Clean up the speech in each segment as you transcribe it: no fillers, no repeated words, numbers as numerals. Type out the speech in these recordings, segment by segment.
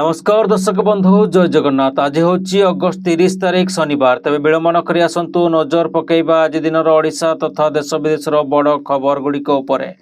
नमस्कार दर्शक बंधु जय जगन्नाथ। आज हूँ अगस्त 30 तारिख शनिवार। तेज विलंबन करी आसंतु नजर पकेइबा आज दिन ओडिशा तथा देश विदेशर बड़ खबर गुड़िक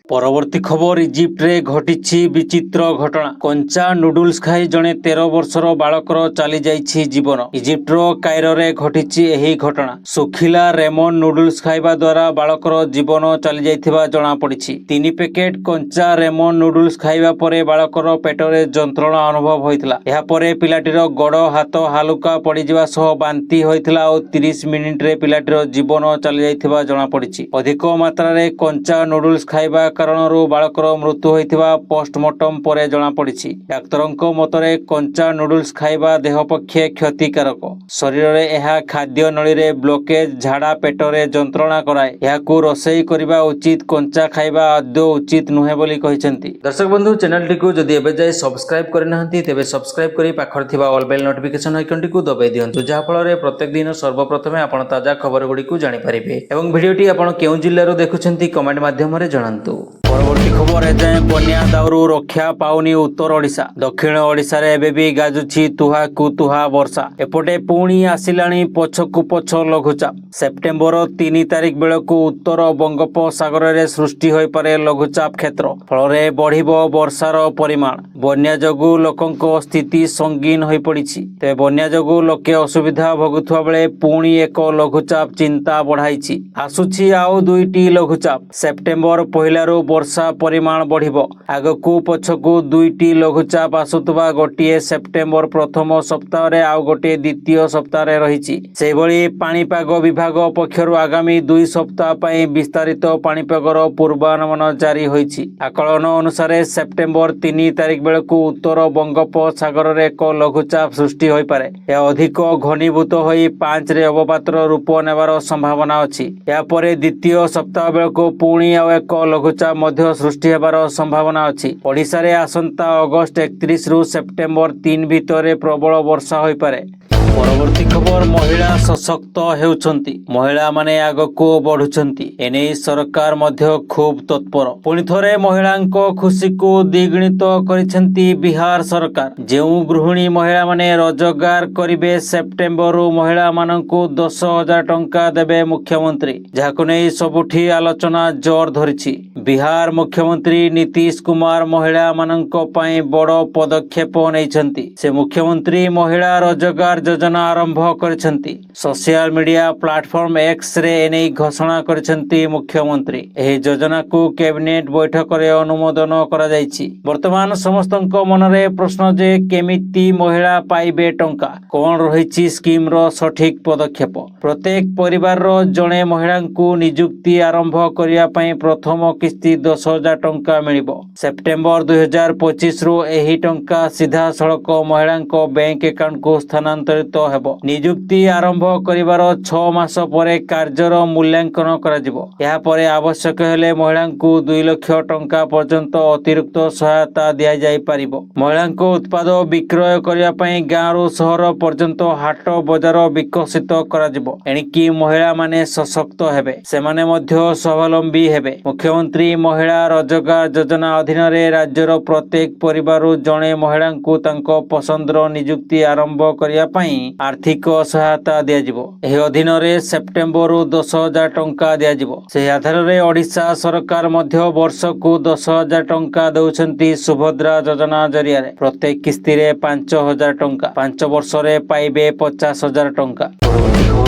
परवर्ती खबर इजिप्ट रे घटी विचित्र घटना। कंचा नूडल्स खाई जड़े 13 वर्षर बालकर चली जाइछि जीवन। इजिप्टर कायरो रे घटी एही घटना। सुखिला रेमन नूडल्स खाइबा द्वारा बालकर जीवन चली जाइथिबा जणा पड़िछि। 3 पैकेट कंचा रेमन नूडल्स खाइबा परे बालकर पेटरे जंत्रणा अनुभव होइथिला। यापरे पिलाटीर गोड़ हाथ हालुका पड़ीजिबा सह बांती होइथिला और 30 मिनिट रे पिलाटीर जीवन चली जाइथिबा जणा पड़िछि। अधिक मात्रा रे कंचा नूडल्स खाइबा कारणरू बालकर मृत्यु होइथिबा पोस्टमार्टम परे जणा पड़िछि। डाक्तरक मतरे कंचा नूडल्स खाइबा देह पक्षे क्षतिकारक। शरीर रे एहा खाद्य नळी रे ब्लॉकेज झाड़ा पेटरे जंत्रणा कराए। याकू रोषेई करिबा उचित, कंचा खाइबा आदौ उचित नुहे बोली कहिसेंती। दर्शक बंधु चैनल टिकु जदि एबे जाय सब्सक्राइब करनाहंती तेबे सब्सक्राइब करी पाखर थिबा ऑल बेल नोटिफिकेशन आइकन टिकु दबाई दियंतु, जहा फଳରେ प्रत्येक दिन सर्वप्रथमे आपण ताजा खबर गुड़िकु जानि परिबे। एवं भिडियोटी आपण केउ जिल्लारो देखुछंती कमेंट माध्यम रे जणांतु। परवर्ती खबर एजाए बन्या दाउरू रक्षा पाउनी उत्तर ओडिशा। दक्षिण ओडिशा रे एबे भी गाजुछि तुहा कुतुहा वर्षा। एपटे पुणी आसिलाणी पछकु पछ लघुचाप। सेप्टेम्बर 3 तारिख बेलकु उत्तर बंगोपसागर रे सृष्टि होई पारे लघुचाप क्षेत्र। फଳରେ बढ़िबो वर्षार परिमाण। बन्या जगु लोकंको स्थिति संगीन होई पड़िछि। ते बन्या जगु लोके असुविधा भोगुथुवा बेले पुणी एक लघुचाप चिंता बढ़ाइछि। आसुछि आउ 2टी लघुचाप। सेप्टेम्बर पहिलारू वर्षा परिमाण बढ़िबो। आगकू पछकू 2टी लघुचाप आसुतबा गोटिए सेप्टेम्बर प्रथम सप्ताह रे आउ गोटिए द्वितीय सप्ताह रे रहिछि। सेबळी पाणीपाग विभाग पक्षरु आगामी 2 सप्ताह पई विस्तारित पाणीपागर पूर्वानुमान जारी होइछि। आकलन अनुसार सेप्टेम्बर 3 तारिख बेलकू उत्तर बंगोपसागर रे एक लघुचाप सृष्टि होई पारे। या अधिक घनीभूत होई 5 रे अवपातर रूप नेबार संभावना अछि। या परे द्वितीय सप्ताह बेलकू पुणी आउ एक लघुचाप मध्य सृष्टि हेबार संभावना अछि। ओडिशा रे आसंता अगस्त 31 रु सेप्टेम्बर 3 भितरे प्रबल वर्षा होई पारे। परवर्ती खबर महिला सशक्त हेउछंती। महिला माने आगको बढ़ुछंती। एने सरकार मध्य खूब तत्पर। पुणी थरे महिलांको खुशी को द्विगुणित करिसेंती बिहार सरकार। जेउ गृहिणी महिला माने रोजगार करिवे सेप्टेम्बर रु महिला मानंकु 10,000 टंका देबे मुख्यमंत्री। जाहाको नै सबुठी आलोचना जोर धरिछि। बिहार मुख्यमंत्री नीतीश कुमार महिला मानंको पई बड़ पदक्षेप नैछंती। से मुख्यमंत्री महिला रोजगार योजना आरंभ करिसेंती। सोशल मीडिया प्लेटफॉर्म एक्स रे एने घोषणा करिसेंती मुख्यमंत्री। एही योजना को कैबिनेट बैठक रे अनुमोदन करा जायछि। वर्तमान समस्तंको मनरे प्रश्न जे केमिति महिला पाइबे टंका, कोन रहिछि स्कीम रो सठिक पदक्षेप। प्रत्येक परिवार रो जणे महिलांकु नियुक्ति आरंभ करिया पई प्रथम किस्ती 10,000 टंका मिलिबो। सेप्टेम्बर 2025 रु एही टंका सीधा सड़क महिलांको बैंक अकाउंट को स्थानांतरित हेबो। नियुक्ति आरंभ करिवार 6 मास परे कार्यर मूल्यांकन कराजिबो। या परे आवश्यक हेले महिलांकु 2 लाख टंका पर्यंत अतिरिक्त सहायता दिया जाय परिबो। महिलांको उत्पाद विक्रय करिया पई गांरू शहर पर्यंत हाट बजार विकसित कराजिबो। एणिकी महिला माने सशक्त हेबे, सेमाने मध्य स्वावलंबी हेबे। मुख्यमंत्री महिला रोजगार योजना अधीन रे राज्यर प्रत्येक परिवार जणे महिलांकु तांको पसंदर नियुक्ति आरंभ करिया पई आर्थिक सहायता दिया जिवो। एही अधीन रे सेप्टेम्बर 10,000 टंका दिया जिवो। से आधार रे ओडिशा सरकार मध्य वर्ष को 10,000 टंका दउछंती सुभद्रा योजना जरिया रे। प्रत्येक किस्ती रे 5,000 टंका, 5 वर्ष रे पाइबे 50,000 टंका।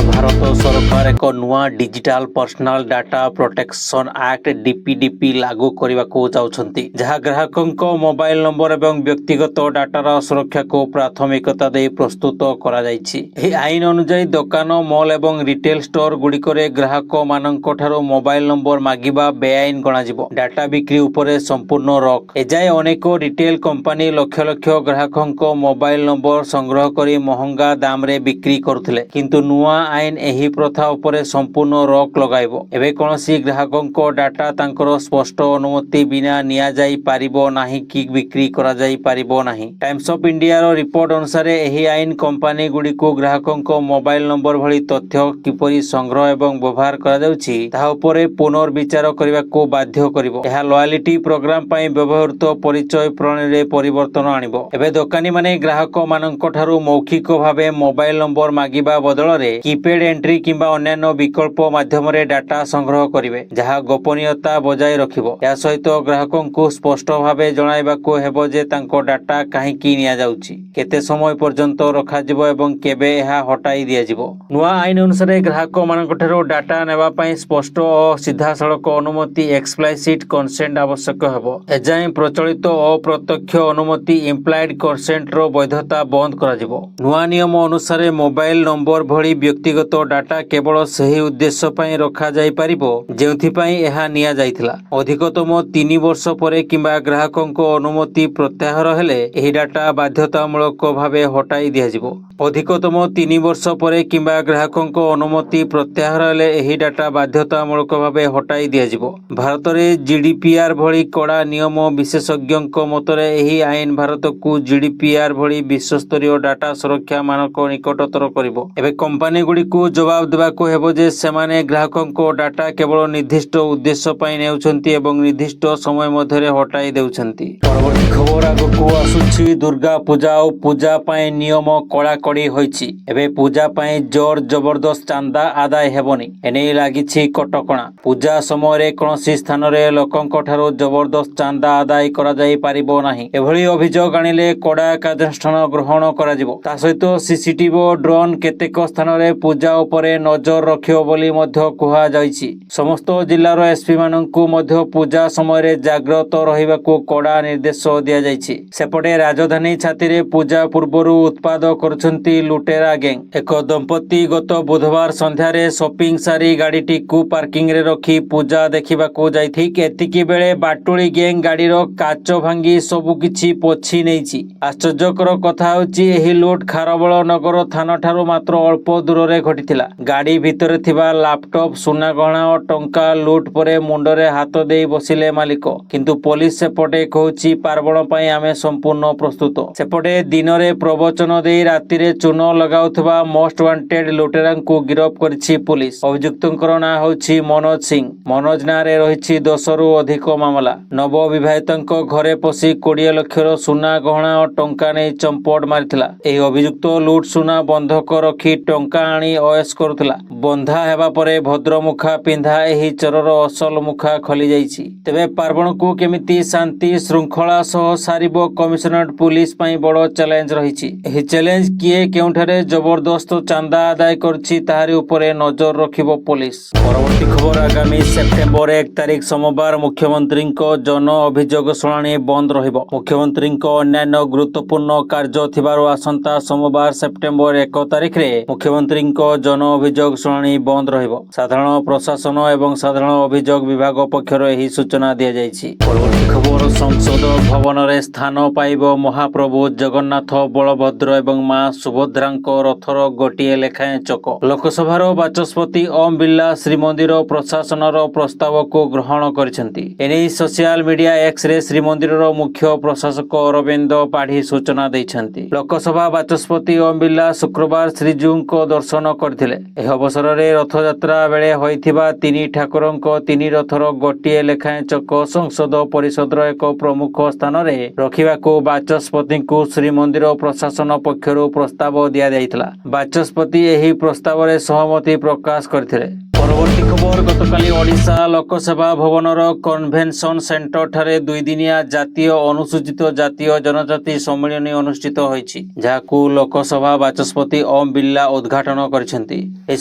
भारत सरकार एक नुआ digital personal data protection act DPDP लागू करने को चाहते, जहां ग्राहकों मोबाइल नंबर एवं व्यक्तिगत डाटार सुरक्षा को प्राथमिकता दे प्रस्तुत करा जायछि। एही आईन अनुसार दुकान, मॉल एवं रिटेल स्टोर गुड़िक ग्राहक मानक ठारो मोबाइल नंबर मागिबा बेआईन गणाजिबो। डाटा बिक्री उपरे संपूर्ण रॉक। एजाए अनेक रिटेल कंपनी लक्ष लक्ष ग्राहकों मोबाइल नंबर संग्रह करी महंगा दाम रे बिक्री करुथिले, किंतु नुआ आईन ଆଇନ ଏହି ପ୍ରଥା ଉପରେ ସମ୍ପୂର୍ଣ୍ଣ ରୋକ ଲଗାଇବ। ଏବେ କୌଣସି ଗ୍ରାହକଙ୍କ ଡାଟା ତାଙ୍କର ସ୍ପଷ୍ଟ ଅନୁମତି ବିନା ନିଆଯାଇ ପାରିବ ନାହିଁ କି ବିକ୍ରି କରାଯାଇ ପାରିବ ନାହିଁ। ଟାଇମ୍ସ ଅଫ୍ ଇଣ୍ଡିଆର ରିପୋର୍ଟ ଅନୁସାରେ ଏହି ଆଇନ କମ୍ପାନୀ ଗୁଡ଼ିକୁ ଗ୍ରାହକଙ୍କ ମୋବାଇଲ ନମ୍ବର ଭଳି ତଥ୍ୟ କିପରି ସଂଗ୍ରହ ଏବଂ ବ୍ୟବହାର କରାଯାଉଛି ତାହା ଉପରେ ପୁନର୍ବିଚାର କରିବାକୁ ବାଧ୍ୟ କରିବ। ଏହା ଲୟାଲିଟି ପ୍ରୋଗ୍ରାମ ପାଇଁ ବ୍ୟବହୃତ ପରିଚୟ ପ୍ରଣାଳୀରେ ପରିବର୍ତ୍ତନ ଆଣିବ। ଏବେ ଦୋକାନୀମାନେ ଗ୍ରାହକମାନଙ୍କ ଠାରୁ ମୌଖିକ ଭାବେ ମୋବାଇଲ ନମ୍ବର ମାଗିବା ବଦଳରେ କିପ୍ୟାଡ୍ ଏଣ୍ଟ୍ରି କିମ୍ବା ଅନ୍ୟାନ୍ୟ ବିକଳ୍ପ ମାଧ୍ୟମରେ ଡାଟା ସଂଗ୍ରହ କରିବେ, ଯାହା ଗୋପନୀୟତା ବଜାୟ ରଖିବ। ଏହା ସହିତ ଗ୍ରାହକଙ୍କୁ ସ୍ପଷ୍ଟ ଭାବେ ଜଣାଇବାକୁ ହେବ ଯେ ତାଙ୍କ ଡାଟା କାହିଁକି ନିଆଯାଉଛି, କେତେ ସମୟ ପର୍ଯ୍ୟନ୍ତ ରଖାଯିବ ଏବଂ କେବେ ଏହା ହଟାଇ ଦିଆଯିବ। ନୂଆ ଆଇନ ଅନୁସାରେ ଗ୍ରାହକମାନଙ୍କଠାରୁ ଡାଟା ନେବା ପାଇଁ ସ୍ପଷ୍ଟ ଓ ସିଧାସଳଖ ଅନୁମତି ଏକ୍ସପ୍ଲାଇସିଟ୍ କନସେଣ୍ଟ ଆବଶ୍ୟକ ହେବ। ଏଯାଏଁ ପ୍ରଚଳିତ ଅପ୍ରତ୍ୟକ୍ଷ ଅନୁମତି ଇମ୍ପ୍ଲାଏଡ୍ କନସେଣ୍ଟର ବୈଧତା ବନ୍ଦ କରାଯିବ। ନୂଆ ନିୟମ ଅନୁସାରେ ମୋବାଇଲ ନମ୍ବର ଭଳି ବ୍ୟକ୍ତିଗତ ଡାଟା କେବଳ ସେହି ଉଦ୍ଦେଶ୍ୟ ପାଇଁ ରଖାଯାଇପାରିବ ଯେଉଁଥିପାଇଁ ଏହା ନିଆଯାଇଥିଲା। ଅଧିକତମ 3 ବର୍ଷ ପରେ କିମ୍ବା ଗ୍ରାହକଙ୍କ ଅନୁମତି ପ୍ରତ୍ୟାହାର ହେଲେ ଏହି ଡାଟା ବାଧ୍ୟତାମୂଳକ ଭାବେ ହଟାଇ ଦିଆଯିବ। ଅଧିକତମ 3 ବର୍ଷ ପରେ କିମ୍ବା ଗ୍ରାହକଙ୍କ ଅନୁମତି ପ୍ରତ୍ୟାହାର ହେଲେ ଏହି ଡାଟା ବାଧ୍ୟତାମୂଳକ ଭାବେ ହଟାଇ ଦିଆଯିବ। ଭାରତରେ ଜିଡିପିଆର ଭଳି କଡ଼ା ନିୟମ ବିଶେଷଜ୍ଞଙ୍କ ମତରେ ଏହି ଆଇନ ଭାରତକୁ ଜିଡିପିଆର ଭଳି ବିଶ୍ୱସ୍ତରୀୟ ଡାଟା ସୁରକ୍ଷା ମାନକ ନିକଟତର କରିବ। ଏବେ କମ୍ପାନୀଗୁଡ଼ିକୁ ଜବାବ ଦେବାକୁ ହେବ ଯେ ସେମାନେ ଗ୍ରାହକଙ୍କ ଡାଟା କେବଳ ନିର୍ଦ୍ଦିଷ୍ଟ ଉଦ୍ଦେଶ୍ୟ ପାଇଁ ନେଉଛନ୍ତି ଏବଂ ନିର୍ଦ୍ଦିଷ୍ଟ ସମୟ ମଧ୍ୟରେ ହଟାଇ ଦେଉଛନ୍ତି। ପରବର୍ତ୍ତୀ ଖବର ଆଗକୁ ଆସୁଛି। ଦୁର୍ଗା ପୂଜା ଓ ପୂଜା ପାଇଁ ନିୟମ କଡ଼ାକଡ଼ି ହୋଇଛି। ଏବେ ପୂଜା ପାଇଁ ଜୋର ଜବରଦସ୍ତ ଚାନ୍ଦା ଆଦାୟ ହେବନି, ଏନେଇ ଲାଗିଛି କଟକଣା। ପୂଜା ସମୟରେ କୌଣସି ସ୍ଥାନରେ ଲୋକଙ୍କ ଠାରୁ ଜବରଦସ୍ତ ଚାନ୍ଦା ଆଦାୟ କରାଯାଇ ପାରିବ ନାହିଁ। ଏଭଳି ଅଭିଯୋଗ ଆଣିଲେ କଡ଼ା କାର୍ଯ୍ୟାନୁଷ୍ଠାନ ଗ୍ରହଣ କରାଯିବ। ତା ସହିତ ସିସିଟିଭି ଓ ଡ୍ରୋନ୍ କେତେକ ସ୍ଥାନରେ ପୂଜା ଉପରେ ନଜର ରଖିବ ବୋଲି ମଧ୍ୟ କୁହାଯାଇଛି। ସମସ୍ତ ଜିଲ୍ଲାର ଏସ୍ପିମାନଙ୍କୁ ମଧ୍ୟ ପୂଜା ସମୟରେ ଜାଗ୍ରତ ରହିବାକୁ କଡ଼ା ନିର୍ଦ୍ଦେଶ ଦିଆଯାଇଛି। ସେପଟେ ରାଜଧାନୀ ଛାତିରେ ପୂଜା ପୂର୍ବରୁ ଉତ୍ପାତ କରୁଛନ୍ତି ଲୁଟେରା ଗ୍ୟାଙ୍ଗ। ଏକ ଦମ୍ପତି ଗତ ବୁଧବାର ସନ୍ଧ୍ୟାରେ ସପିଂ ସାରି ଗାଡ଼ିଟିକୁ ପାର୍କିଂରେ ରଖି ପୂଜା ଦେଖିବାକୁ ଯାଇ ଠିକ୍ ଏତିକି ବେଳେ ବାଟୁଳି ଗ୍ୟାଙ୍ଗ ଗାଡ଼ିର କାଚ ଭାଙ୍ଗି ସବୁକିଛି ପୋଛି ନେଇଛି। ଆଶ୍ଚର୍ଯ୍ୟକର କଥା ହେଉଛି ଏହି ଲୁଟ୍ ଖାରବେଳ ନଗର ଥାନାଠାରୁ ମାତ୍ର ଅଳ୍ପ ଦୂରରେ ଘଟିଥିଲା। ଗାଡ଼ି ଭିତରେ ଥିବା ଲାପଟପ୍, ସୁନା ଗହଣା ଓ ଟଙ୍କା ଲୁଟ୍ ପରେ ମୁଣ୍ଡରେ ହାତ ଦେଇ ବସିଲେ ମାଲିକ। କିନ୍ତୁ ପୋଲିସ ସେପଟେ କହୁଛି ପାର୍ବଣ ପାଇଁ ଆମେ ସମ୍ପୂର୍ଣ୍ଣ ପ୍ରସ୍ତୁତ। ସେପଟେ ଦିନରେ ପ୍ରବଚନ ଦେଇ ରାତିରେ ଚୂନ ଲଗାଉଥିବା ମୋଷ୍ଟ ୱାଣ୍ଟେଡ୍ ଲୁଟେରାଙ୍କୁ ଗିରଫ କରିଛି ପୁଲିସ। ଅଭିଯୁକ୍ତଙ୍କର ନାଁ ହେଉଛି ମନୋଜ ସିଂ। ମନୋଜ ନାଁରେ ରହିଛି 10ରୁ ଅଧିକ ମାମଲା। ନବବିବାହିତାଙ୍କ ଘରେ ପଶି 20 ଲକ୍ଷର ସୁନା ଗହଣା ଓ ଟଙ୍କା ନେଇ ଚମ୍ପଟ ମାରିଥିଲା। ଏହି ଅଭିଯୁକ୍ତ ଲୁଟ୍ ସୁନା ବନ୍ଧକ ରଖି ଟଙ୍କା ଆଣି ଅୟସ କରୁଥିଲା। ବନ୍ଧା ହେବା ପରେ ଭଦ୍ରମୁଖା ପିନ୍ଧା ଏହି ଚୋରର ଅସଲ ମୁଖା ଖୋଲିଯାଇଛି। ତେବେ ପାର୍ବଣକୁ କେମିତି ଶାନ୍ତି ଶୃଙ୍ଖଳା ସହ ସାରିବ କମିଶନରେଟ ପୁଲିସ ପାଇଁ ବଡ଼ ଚ୍ୟାଲେଞ୍ଜ ରହିଛି। ଏହି ଚ୍ୟାଲେଞ୍ଜ କିଏ କେଉଁଠାରେ ଜବରଦସ୍ତ ଚାନ୍ଦା ଆଦାୟ କରୁଛି ତାହାରି ଉପରେ ନଜର ରଖିବ ପୋଲିସ। ପରବର୍ତ୍ତୀ ଖବର ଆଗାମୀ ସେପ୍ଟେମ୍ବର 1 ତାରିଖ ସୋମବାର ମୁଖ୍ୟମନ୍ତ୍ରୀଙ୍କ ଜନ ଅଭିଯୋଗ ଶୁଣାଣି ବନ୍ଦ ରହିବ। ମୁଖ୍ୟମନ୍ତ୍ରୀଙ୍କ ଅନ୍ୟାନ୍ୟ ଗୁରୁତ୍ୱପୂର୍ଣ୍ଣ କାର୍ଯ୍ୟ ଥିବାରୁ ଆସନ୍ତା ସୋମବାର ସେପ୍ଟେମ୍ବର 1 ତାରିଖରେ ମୁଖ୍ୟମନ୍ତ୍ରୀଙ୍କ ଜନ ଅଭିଯୋଗ ଶୁଣାଣି ବନ୍ଦ ରହିବ। ସାଧାରଣ ପ୍ରଶାସନ ଏବଂ ସାଧାରଣ ଅଭିଯୋଗ ବିଭାଗ ପକ୍ଷରୁ ଏହି ସୂଚନା ଦିଆଯାଇଛି। ପରବର୍ତ୍ତୀ ଖବର ସଂସଦ ଭବନରେ ସ୍ଥାନ ପାଇବ ମହାପ୍ରଭୁ ଜଗନ୍ନାଥ, ବଳଭଦ୍ର ଏବଂ ମା ସୁଭଦ୍ରାଙ୍କ ରଥର ଗୋଟିଏ ଲେଖାଏଁ ଚକ। ଲୋକସଭାର ବାଚସ୍ପତି ଓମ୍ ବିର୍ଲା ଶ୍ରୀମନ୍ଦିର ପ୍ରଶାସନର ପ୍ରସ୍ତାବକୁ ଗ୍ରହଣ କରିଛନ୍ତି। ଏନେଇ ସୋସିଆଲ ମିଡିଆ ଏକ୍ସରେ ଶ୍ରୀମନ୍ଦିରର ମୁଖ୍ୟ ପ୍ରଶାସକ ଅରବିନ୍ଦ ପାଢ଼ୀ ସୂଚନା ଦେଇଛନ୍ତି। ଲୋକସଭା ବାଚସ୍ପତି ଓମ୍ ବିର୍ଲା ଶୁକ୍ରବାର ଶ୍ରୀଜୀଉଙ୍କ ଦର୍ଶନ କରିଥିଲେ। ଏହି ଅବସରରେ ରଥଯାତ୍ରା ବେଳେ ହୋଇଥିବା 3 ଠାକୁରଙ୍କ 3 ରଥର ଗୋଟିଏ ଲେଖାଏଁ ଚକ ସଂସଦ ପରିସରର ଏକ ପ୍ରମୁଖ ସ୍ଥାନରେ ରଖିବାକୁ ବାଚସ୍ପତିଙ୍କୁ ଶ୍ରୀମନ୍ଦିର ପ୍ରଶାସନ ପକ୍ଷରୁ ପ୍ରସ୍ତାବ ଦିଆଯାଇଥିଲା। ବାଚସ୍ପତି ଏହି ପ୍ରସ୍ତାବରେ ସହମତି ପ୍ରକାଶ କରିଥିଲେ। ପରବର୍ତ୍ତୀ ଖବର ଗତକାଲି ଓଡ଼ିଶା ଲୋକସେବା ଭବନର କନଭେନସନ ସେଣ୍ଟରଠାରେ 2 ଦିନିଆ ଜାତୀୟ ଅନୁସୂଚିତ ଜାତୀୟ ଜନଜାତି ସମ୍ମିଳନୀ ଅନୁଷ୍ଠିତ ହୋଇଛି, ଯାହାକୁ ଲୋକସଭା ବାଚସ୍ପତି ଓମ୍ ବିର୍ଲା ଉଦ୍ଘାଟନ କରିଛନ୍ତି। ଏହି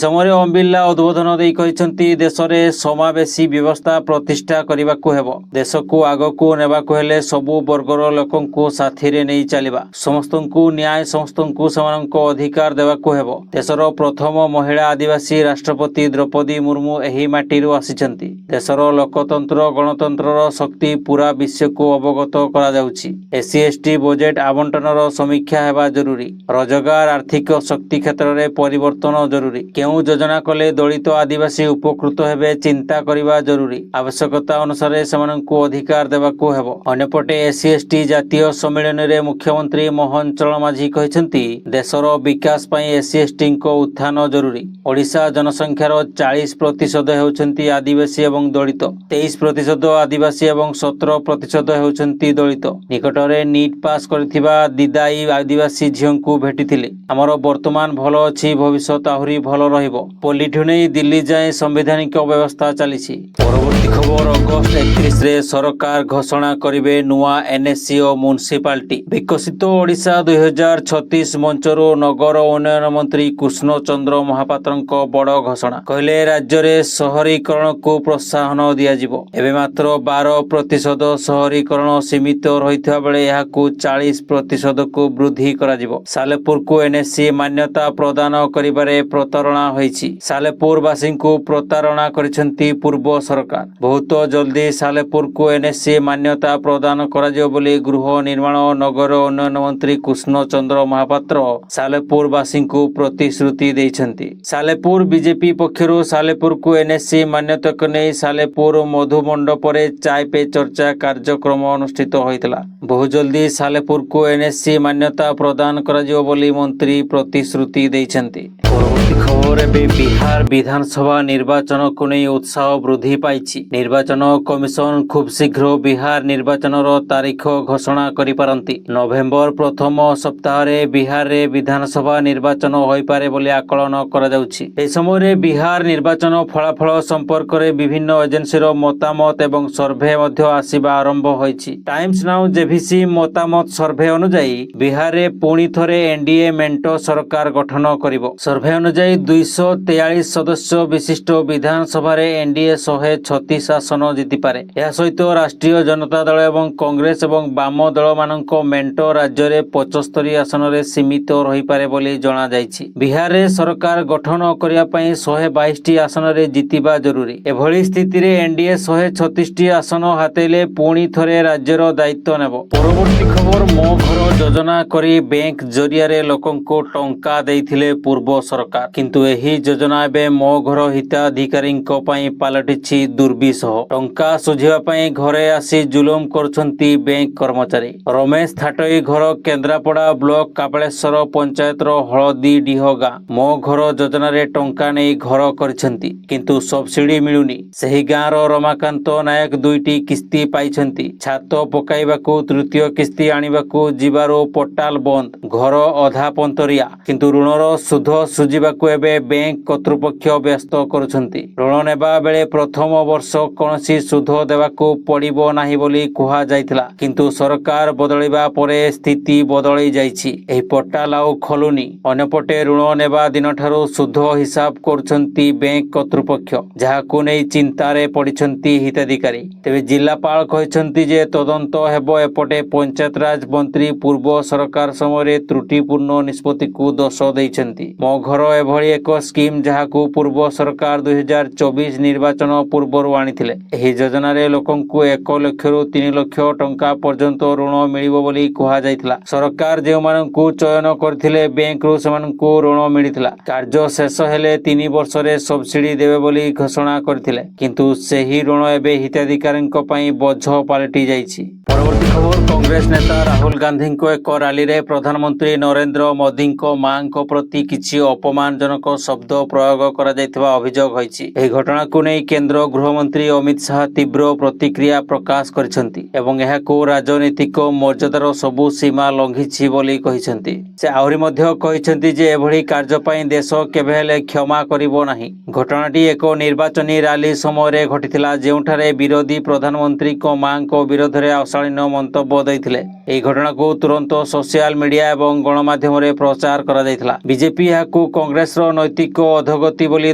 ସମୟରେ ଓମ୍ ବିର୍ଲା ଉଦ୍ବୋଧନ ଦେଇ କହିଛନ୍ତି, ଦେଶରେ ସମାବେଶୀ ବ୍ୟବସ୍ଥା ପ୍ରତିଷ୍ଠା କରିବାକୁ ହେବ। ଦେଶକୁ ଆଗକୁ ନେବାକୁ ହେଲେ ସବୁ ବର୍ଗର ଲୋକଙ୍କୁ ସାଥିରେ ନେଇ ଚାଲିବା। ସମସ୍ତଙ୍କୁ ନ୍ୟାୟ, ସମସ୍ତଙ୍କୁ ସେମାନଙ୍କ ଅଧିକାର ଦେବାକୁ ହେବ। ଦେଶର ପ୍ରଥମ ମହିଳା ଆଦିବାସୀ ରାଷ୍ଟ୍ରପତି ଦ୍ରୌପଦୀ ମୁର୍ମୁ ଏହି ମାଟିରୁ ଆସିଛନ୍ତି। ଦେଶର ଲୋକତନ୍ତ୍ର ଗଣତନ୍ତ୍ରର ଶକ୍ତି ପୁରା ବିଶ୍ୱକୁ ଅବଗତ କରାଯାଉଛି। SC/ST ବଜେଟ୍ ଆବଣ୍ଟନର ସମୀକ୍ଷା ହେବା ଜରୁରୀ। ରୋଜଗାର, ଆର୍ଥିକ ଶକ୍ତି କ୍ଷେତ୍ରରେ ପରିବର୍ତ୍ତନ ଜରୁରୀ। केउं योजना कले दलित आदिवासी उपकृत हेबे चिंता करिबा जरूरी। आवश्यकता अनुसार सेमानंकु अधिकार देबाकू हेबो। अन्यपटे एससी एसटी जातीय सम्मेलन रे मुख्यमंत्री मोहन चरण माझी कहिसेंती देशर विकास पई एससी एसटी को उत्थान जरूरी। ओडिशा जनसंख्यार 40% हेउछंती आदिवासी एवं दलित, 23% आदिवासी एवं 17% हेउछंती दलित। निकटरे नीट पास करथिबा दिदाई आदिवासी झियंकु भेटिथिले। हमर वर्तमान भलो अछि, भविष्यत आहुरी भलो रहिबो। पोलिठु नै दिल्ली जाए संवैधानिक व्यवस्था चलिछि। परवर्ती खबर अगस्त 31 रे सरकार घोषणा करिवे नुआ एनएससी और म्युनिसिपालिटी। विकसित ओडिशा 2036 मंचरो नगर उन्नयन मंत्री कृष्ण चंद्र महापात्रଙ୍କ बड़ घोषणा। कहले राज्य रे शहरीकरण को प्रोत्साहन दिया जिवो। एबे मात्र 12% शहरीकरण सीमित रहितबा बेले याकू 40% को वृद्धि करा जिवो। सालेपुर को एनएससी मान्यता प्रदान करिबारे प्रतारणा होईछि। सालेपुर वासी को प्रतारणा करिसेंती पूर्व सरकार। बहुत जल्दी सालेपुर को एनएससी मान्यता प्रदान करा जिवो बोली गृह निर्माण और नगर उन्नयन मंत्री कृष्ण चंद्र महापात्र सालेपुर वासी को प्रतिश्रुति देइछंती। सालेपुर बीजेपी पक्षरु सालेपुर को एनएससी मान्यता को नै सालेपुर मधु मंडपरे चाय पे चर्चा कार्यक्रम अनुष्ठित होइतला। बहुत जल्दी सालेपुर को एनएससी मान्यता प्रदान करा जिवो बोली मंत्री प्रतिश्रुति देइछंती। परवर्ती खबर एबे बिहार विधानसभा निर्वाचन को नै उत्साह वृद्धि पाइछि। निर्वाचन कमिशन खूब शीघ्र बिहार निर्वाचन तारीख घोषणा करि पारंती। नवेम्बर प्रथम सप्ताह रे बिहार रे विधानसभा निर्वाचन होई पारे बोली आकलन करा जाउछि। ए समय रे बिहार निर्वाचन फलाफल संपर्क रे विभिन्न एजेंसी रो मतामत एवं सर्वे मध्य आसीबा आरंभ होईछि। टाइम्स नाउ जेभिसी मतामत सर्वे अनुसार बिहार रे पुणी थरे एनडीए मेंटो सरकार गठन करिवो। सर्वे अनुसार 243 सदस्य विशिष्ट विधानसभा रे एनडीए 136 आसन जीति पारे। या सहित राष्ट्रीय जनता दल एवं कांग्रेस एवं वाम दल मानक मेंटो राज्य रे 75 आसन रे सीमित रही पारे बोली जणा जायछि। बिहार रे सरकार गठन करिया पई 122 आसन रे जीतिबा जरूरी। एभली स्थिति रे एनडीए 136 आसन हातेले पुणी थरे राज्यर दायित्व नेबो। परवर्ती खबर मो घर योजना करी बैंक जरिया रे लोकंको टंका देइथिले पूर्व सरकार, किंतु एही योजना एबे मो घर हिताधिकारींको पई पालटिछि दुर्बिसह। टंका सुझिबा पई घरे आसी जुलुम करछंती बैंक कर्मचारी। रमेश थाटई घर केन्द्रापड़ा ब्लॉक काबळेश्वर पंचायत रो हळदी डिह गाँ मो घर योजना रे टंका नै घर करछंती, किंतु सब्सिडी मिलुनी। सेही गाँ रो रमाकांत नायक 2टी किस्ती पाइछंती। छात पकाइबाकू तृतीय किस्ती आनिबाकू जिबारो पोर्टाल बंद, घर अधा पंतरिया, किंतु ऋणर सुध सुझिबाकू एबे बैंक कर्तृपक्ष व्यस्त करुछंती। ऋण नेबा बेले प्रथम वर्ष कोनोसी सुध देबाकू पड़िबो नाही बोली कुहा जायतिला, किंतु सरकार बदलिबा परे स्थिति बदली जायछि। एही पोर्टाल आउ खोलुनी। अन्यपटे ऋण नेबा दिनठारु सुध हिसाब करुछंती बैंक कर्तृपक्ष, जाहाकू नै चिंतारे पड़िछंती हिताधिकारी। तेबे जिल्लापाल कहिछंती जे तदंत हेबो। एपटे पंचायत राज मंत्री पूर्व सरकार समय त्रुटिपूर्ण निष्पत्ति को दोष दैछंती। मो घर एभली एक स्कीम जाहाकू पूर्व सरकार 2024 निर्वाचन पूर्वरु आनिथिले। एही योजना रे लोकंकु 1 लाख रु 3 लाख टंका पर्यंत ऋण मिलिबो बोली कुहा जायतिला। सरकार जेमानंकु चयन करथिले बैंक रु सेमानंकु ऋण मिलिथिला। कार्य शेष हेले 3 वर्ष रे सब्सिडी देबे बोली घोषणा करथिले, किंतु सेही ऋण एबे हिताधिकारींक पई बोझ पालटि जायछि। परवर्ती खबर कांग्रेस नेता राहुल गांधी को एक रैली रे प्रधानमंत्री नरेंद्र मोदी मां प्रति किछि अपमानजनक शब्द प्रयोग करा जायथिबा अभियोग होईछि। एही घटना को नै केंद्र गृहमंत्री अमित शाह तीव्र प्रतिक्रिया प्रकाश करिसेंती एवं एहाको राजनीतिक मर्यादार सबु सीमा लंघिछि बोली कहिसेंती। से आहुरी मध्य कहिसेंती जे एभली कार्य पई देश केबे हेले क्षमा करिवो नाही। घटनाटी एक निर्वाचनी रैली समय रे घटिथिला, जेउठारे विरोधी प्रधानमंत्री को मां को विरोध रे अशालीन मंतव्य दैथिले। एही घटना को तुरंत सोशल मीडिया एवं गणमाध्यम रे प्रचार करा जायथिला। बीजेपी याकू कांग्रेस रो नैतिक अधोगति बोली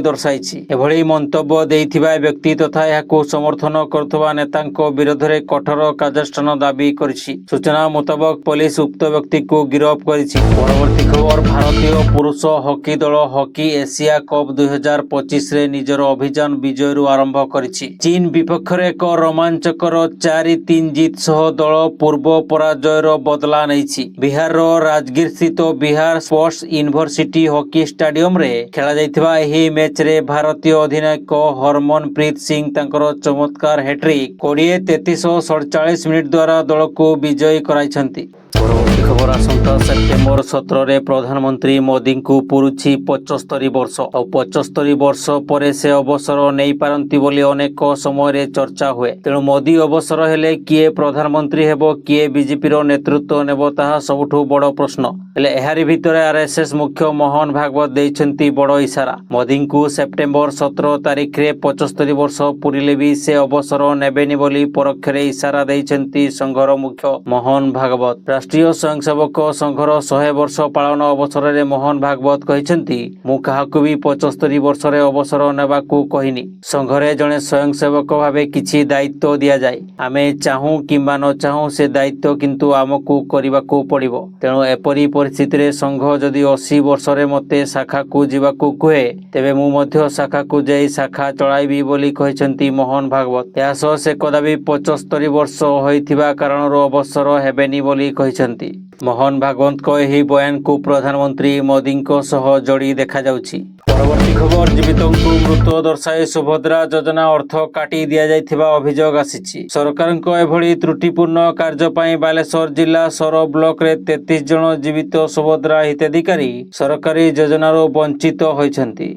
दर्शाइछि। एभली मंतव्य देइथिबा व्यक्ति तथा याकू समर्थन करथबा नेतांको विरोध रे कठोर कार्यानुष्ठान दाबी करिछि। सूचना मुताबक पुलिस उक्त व्यक्ति को गिरफ्त करिछि। परवर्ती खबर भारतीय पुरुष हॉकी दल हॉकी एशिया कप 2025 रे निजर अभियान विजयरु आरंभ करिछि। चीन विपक्ष रे एक रोमांचकर 4-3 जीत सह दल पूर्व पराजय ଜୟର ବଦଲା ନେଇଛି। ବିହାରର ରାଜଗିର ସ୍ଥିତ ବିହାର ସ୍ପୋର୍ଟସ ୟୁନିଭର୍ସିଟି ହକି ଷ୍ଟାଡିୟମରେ ଖେଳାଯାଇଥିବା ଏହି ମ୍ୟାଚରେ ଭାରତୀୟ ଅଧିନାୟକ ହରମନପ୍ରୀତ ସିଂ ତାଙ୍କର ଚମତ୍କାର ହ୍ୟାଟ୍ରିକ୍ 20-33-47 ମିନିଟ୍ ଦ୍ୱାରା ଦଳକୁ ବିଜୟୀ କରାଇଛନ୍ତି। ପରବର୍ତ୍ତୀ ଖବର ଆସନ୍ତା ସେପ୍ଟେମ୍ବର 17ରେ ପ୍ରଧାନମନ୍ତ୍ରୀ ମୋଦିଙ୍କୁ ପୁରୁଛି 75 ବର୍ଷ ଆଉ 75 ବର୍ଷ ପରେ ସେ ଅବସର ନେଇପାରନ୍ତି ବୋଲି ଅନେକ ସମୟରେ ଚର୍ଚ୍ଚା ହୁଏ। ତେଣୁ ମୋଦି ଅବସର ହେଲେ କିଏ ପ୍ରଧାନମନ୍ତ୍ରୀ ହେବ, କିଏ ବିଜେପିର ନେତୃତ୍ୱ ନେବ, ତାହା ସବୁଠୁ ବଡ଼ ପ୍ରଶ୍ନ। ହେଲେ ଏହାରି ଭିତରେ ଆର୍ଏସ୍ଏସ୍ ମୁଖ୍ୟ ମୋହନ ଭାଗବତ ଦେଇଛନ୍ତି ବଡ଼ ଇସାରା। ମୋଦିଙ୍କୁ ସେପ୍ଟେମ୍ବର 17 ତାରିଖରେ 75 ବର୍ଷ ପୂରିଲେ ବି ସେ ଅବସର ନେବେନି ବୋଲି ପରୋକ୍ଷରେ ଇସାରା ଦେଇଛନ୍ତି ସଂଘର ମୁଖ୍ୟ ମୋହନ ଭାଗବତ। ରାଷ୍ଟ୍ରୀୟ ସ୍ୱୟଂସେବକ ସଂଘର 100 ବର୍ଷ ପାଳନ ଅବସରରେ ମୋହନ ଭାଗବତ କହିଛନ୍ତି, ମୁଁ କାହାକୁ ବି 75 ବର୍ଷରେ ଅବସର ନେବାକୁ କହିନି। ସଂଘରେ ଜଣେ ସ୍ୱୟଂସେବକ ଭାବେ କିଛି ଦାୟିତ୍ୱ ଦିଆଯାଏ। ଆମେ ଚାହୁଁ କିମ୍ବା ନ ଚାହୁଁ ସେ ଦାୟିତ୍ୱ କିନ୍ତୁ ଆମକୁ କରିବାକୁ ପଡ଼ିବ। ତେଣୁ ଏପରି ପରିସ୍ଥିତିରେ ସଂଘ ଯଦି 80 ବର୍ଷରେ ମୋତେ ଶାଖାକୁ ଯିବାକୁ କୁହେ, ତେବେ ମୁଁ ମଧ୍ୟ ଶାଖାକୁ ଯାଇ ଶାଖା ଚଳାଇବି ବୋଲି କହିଛନ୍ତି ମୋହନ ଭାଗବତ। ଏହା ସହ ସେ କଦାପି 75 ବର୍ଷ ହୋଇଥିବା କାରଣରୁ ଅବସର ହେବେନି ବୋଲି କହିଛନ୍ତି। ମୋହନ ଭାଗବତଙ୍କ ଏହି ବୟାନକୁ ପ୍ରଧାନମନ୍ତ୍ରୀ ମୋଦିଙ୍କ ସହ ଯୋଡ଼ି ଦେଖାଯାଉଛି। ପରବର୍ତ୍ତୀ ଖବର, ଜୀବିତଙ୍କୁ ମୃତ ଦର୍ଶାଇ ସୁଭଦ୍ରା ଯୋଜନା ଅର୍ଥ କାଟି ଦିଆଯାଇଥିବା ଅଭିଯୋଗ ଆସିଛି। ସରକାରଙ୍କ ଏଭଳି ତ୍ରୁଟିପୂର୍ଣ୍ଣ କାର୍ଯ୍ୟ ପାଇଁ ବାଲେଶ୍ୱର ଜିଲ୍ଲା ସୋର ବ୍ଲକରେ 33 ଜଣ ଜୀବିତ ସୁଭଦ୍ରା ହିତାଧିକାରୀ ସରକାରୀ ଯୋଜନାରୁ ବଞ୍ଚିତ ହୋଇଛନ୍ତି।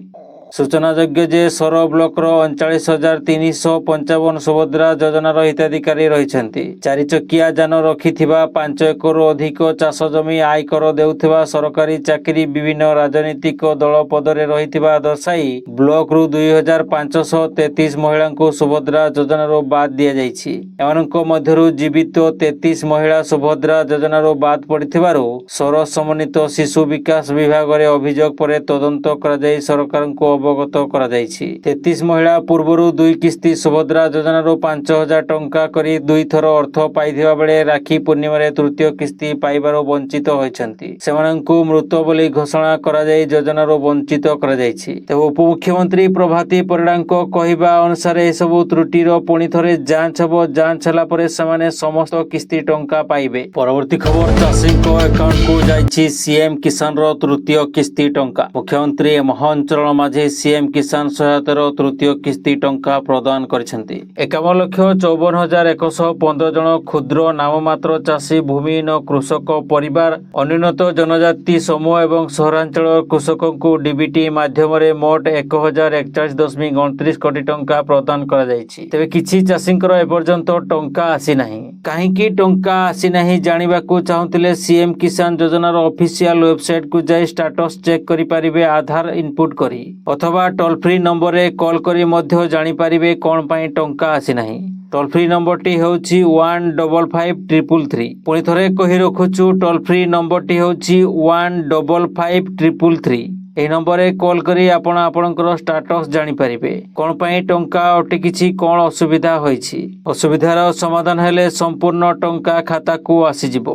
ସୂଚନାଯୋଗ୍ୟ ଯେ ସୋର ବ୍ଲକର 39,355 ସୁଭଦ୍ରା ଯୋଜନାର ହିତାଧିକାରୀ ରହିଛନ୍ତି। 4 ଚକିଆ ଯାନ ରଖିଥିବା, 5 ଏକରରୁ ଅଧିକ ଚାଷ ଜମି, ଆୟକର ଦେଉଥିବା, ସରକାରୀ ଚାକିରି, ବିଭିନ୍ନ ରାଜନୈତିକ ଦଳ ପଦରେ ରହିଥିବା ଦର୍ଶାଇ ବ୍ଲକରୁ 2,533 ମହିଳାଙ୍କୁ ସୁଭଦ୍ରା ଯୋଜନାରୁ ବାଦ ଦିଆଯାଇଛି। ଏମାନଙ୍କ ମଧ୍ୟରୁ ଜୀବିତ 33 ମହିଳା ସୁଭଦ୍ରା ଯୋଜନାରୁ ବାଦ ପଡ଼ିଥିବାରୁ ସୋର ସମନ୍ୱିତ ଶିଶୁ ବିକାଶ ବିଭାଗରେ ଅଭିଯୋଗ ପରେ ତଦନ୍ତ କରାଯାଇ ସରକାରଙ୍କୁ ଅବଗତ କରାଯାଇଛି। 33 ମହିଳା ପୂର୍ବରୁ 2 କିସ୍ତି ସୁଭଦ୍ରା ଯୋଜନାରୁ 5,000 ଟଙ୍କା କରି 2 ଥର ଅର୍ଥ ପାଇଥିବା ବେଳେ ରାକ୍ଷୀ ପୂର୍ଣ୍ଣିମାରେ ତୃତୀୟ କିସ୍ତି ପାଇବାରୁ ବଞ୍ଚିତ ହୋଇଛନ୍ତି। ସେମାନଙ୍କୁ ମୃତ ବୋଲି ଘୋଷଣା କରାଯାଇ ଯୋଜନାରୁ ବଞ୍ଚିତ କରାଯାଇଛି। ତେବେ ଉପମୁଖ୍ୟମନ୍ତ୍ରୀ ପ୍ରଭାତୀ ପରିଡ଼ାଙ୍କ କହିବା ଅନୁସାରେ ଏସବୁ ତ୍ରୁଟିର ପୁଣି ଥରେ ଯାଞ୍ଚ ହେବ। ଯାଞ୍ଚ ହେଲା ପରେ ସେମାନେ ସମସ୍ତ କିସ୍ତି ଟଙ୍କା ପାଇବେ। ପରବର୍ତ୍ତୀ ଖବର, ଚାଷୀଙ୍କ ଆକାଉଣ୍ଟକୁ ଯାଇଛି ସିଏମ୍ କିଷାନର ତୃତୀୟ କିସ୍ତି ଟଙ୍କା। ମୁଖ୍ୟମନ୍ତ୍ରୀ ମୋହନ ଚରଣ ମାଝୀ ସିଏମ୍ କିଷାନ ସହାୟତାର ତୃତୀୟ କିସ୍ତି ଟଙ୍କା ପ୍ରଦାନ କରିଛନ୍ତି। 51,54,115 ଜଣ କ୍ଷୁଦ୍ର ନାମମାତ୍ର ଚାଷୀ, ଭୂମିହୀନ କୃଷକ ପରିବାର, ଅନୁନ୍ନତ ଜନଜାତି ସମୂହ ଏବଂ ସହରାଞ୍ଚଳ କୃଷକଙ୍କୁ ଡିବିଟି ମାଧ୍ୟମରେ ମୋଟ 1,041.29 କୋଟି ଟଙ୍କା ପ୍ରଦାନ କରାଯାଇଛି। ତେବେ କିଛି ଚାଷୀଙ୍କର ଏପର୍ଯ୍ୟନ୍ତ ଟଙ୍କା ଆସିନାହିଁ। କାହିଁକି ଟଙ୍କା ଆସିନାହିଁ ଜାଣିବାକୁ ଚାହୁଁଥିଲେ ସିଏମ୍ କିଷାନ ଯୋଜନାର ଅଫିସିଆଲ ୱେବସାଇଟକୁ ଯାଇ ଷ୍ଟାଟସ୍ ଚେକ୍ କରିପାରିବେ ଆଧାର ଇନପୁଟ୍ କରି, ଅଥବା ଟୋଲ୍ ଫ୍ରି ନମ୍ବରରେ କଲ୍ କରି ମଧ୍ୟ ଜାଣିପାରିବେ କ'ଣ ପାଇଁ ଟଙ୍କା ଆସିନାହିଁ। ଟୋଲ୍ ଫ୍ରି ନମ୍ବରଟି ହେଉଛି 1553333। ପୁଣି ଥରେ କହି ରଖୁଛୁ, ଟୋଲ୍ ଫ୍ରି ନମ୍ବରଟି ହେଉଛି 1553333। ଏହି ନମ୍ବରରେ କଲ୍ କରି ଆପଣ ଆପଣଙ୍କର ଷ୍ଟାଟସ୍ ଜାଣିପାରିବେ। କ'ଣ ପାଇଁ ଟଙ୍କା ଅଟକିଛି, କ'ଣ ଅସୁବିଧା ହୋଇଛି। ଅସୁବିଧାର ସମାଧାନ ହେଲେ ସମ୍ପୂର୍ଣ୍ଣ ଟଙ୍କା ଖାତାକୁ ଆସିଯିବ।